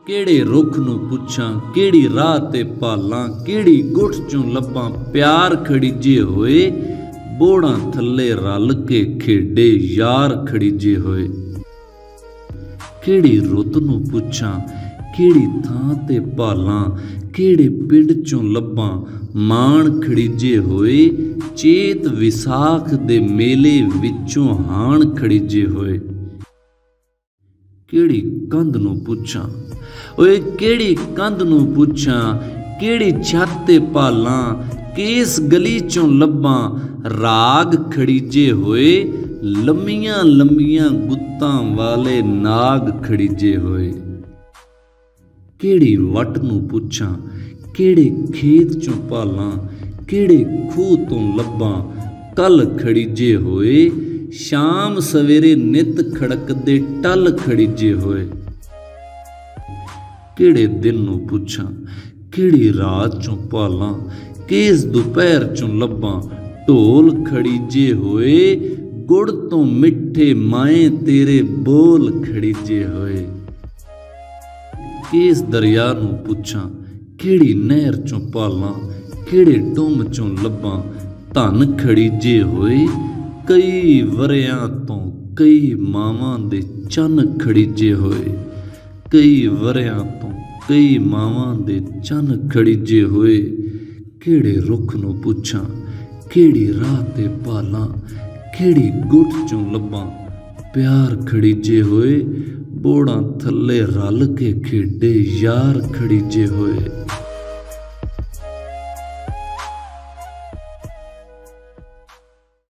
ਕਿਹੜੇ ਰੁੱਖ ਨੂੰ ਪੁੱਛਾਂ, ਕਿਹੜੀ ਰਾਹ ਤੇ ਭਾਲਾਂ, ਕਿਹੜੀ ਗੁੱਠ ਚੋਂ ਲੱਭਾਂ ਪਿਆਰ ਖੜੀਜੇ ਹੋਏ, ਬੋੜਾਂ ਥੱਲੇ ਰਲ ਕੇ ਖੇਡੇ ਯਾਰ ਖੜੀਜੇ ਹੋਏ। ਕਿਹੜੀ ਰੁੱਤ ਨੂੰ ਪੁੱਛਾਂ, ਕਿਹੜੀ ਥਾਂ ਤੇ ਭਾਲਾਂ, ਕਿਹੜੇ ਪਿੰਡ ਚੋਂ ਲੱਭਾਂ ਮਾਣ ਖੜੀਜੇ ਹੋਏ, ਚੇਤ ਵਿਸਾਖ ਦੇ ਮੇਲੇ ਵਿੱਚੋਂ ਹਾਣ ਖੜੀਜੇ ਹੋਏ। ਕਿਹੜੀ ਕੰਧ ਨੂੰ ਪੁੱਛਾਂ, ਓਏ ਕਿਹੜੀ ਕੰਧ ਨੂੰ ਪੁੱਛਾਂ, ਕਿਹੜੀ ਛੱਤ ਤੇ ਭਾਲਾਂ, ਕਿਸ ਗਲੀ ਚੋਂ ਲੱਭਾਂ ਰਾਗ ਖੜੀਜੇ ਹੋਏ, ਲੰਮੀਆਂ ਲੰਮੀਆਂ ਗੁੱਤਾਂ ਵਾਲੇ ਨਾਗ ਖੜੀਜੇ ਹੋਏ। ਕਿਹੜੀ ਵੱਟ ਨੂੰ ਪੁੱਛਾਂ, ਕਿਹੜੇ ਖੇਤ ਚੋਂ ਭਾਲਾਂ, ਕਿਹੜੇ ਖੂਹ ਤੋਂ ਲੱਭਾਂ ਕਲ ਖੜੀਜੇ ਹੋਏ, ਸ਼ਾਮ ਸਵੇਰੇ ਨਿਤ ਖੜਕਦੇ ਟਲ ਖੜੀਜੇ ਹੋਏ। ਕਿਹੜੇ ਦਿਨ ਨੂੰ ਪੁੱਛਾਂ, ਕਿਹੜੀ ਰਾਤ ਚੋਂ ਭਾਲਾਂ, ਕਿਸ ਦੁਪਹਿਰ ਚੋਂ ਲੱਭਾਂ ਢੋਲ ਖੜੀਜੇ ਹੋਏ, ਗੁੜ ਤੋਂ ਮਿੱਠੇ ਮਾਏ ਤੇਰੇ ਬੋਲ ਖੜੀਜੇ ਹੋਏ। ਕਿਸ ਦਰਿਆ ਨੂੰ ਪੁੱਛਾਂ, ਕਿਹੜੀ ਨਹਿਰ ਚੋਂ ਭਾਲਾਂ, ਕਿਹੜੇ ਡੁੰਮ ਚੋਂ ਲੱਭਾਂ ਧਨ ਖੜੀਜੇ ਹੋਏ, ਕਈ ਵਰਿਆਂ ਤੋਂ ਕਈ ਮਾਵਾਂ ਦੇ ਚੰਨ ਖੜੀਜੇ ਹੋਏ, ਕਈ ਵਰਿਆਂ ਤੋਂ ਕਈ ਮਾਵਾਂ ਦੇ ਚੰਨ ਖੜੀਜੇ ਹੋਏ। ਕਿਹੜੇ ਰੁੱਖ ਨੂੰ ਪੁੱਛਾਂ, ਕਿਹੜੀ ਰਾਹ ਤੇ ਭਾਲਾਂ, ਕਿਹੜੀ ਗੁੱਠ ਚੋਂ ਲੱਭਾਂ ਪਿਆਰ ਖੜੀਜੇ ਹੋਏ, ਬੋੜਾਂ ਥੱਲੇ ਰਲ ਕੇ ਖੇਡੇ ਯਾਰ ਖੜੀਜੇ ਹੋਏ।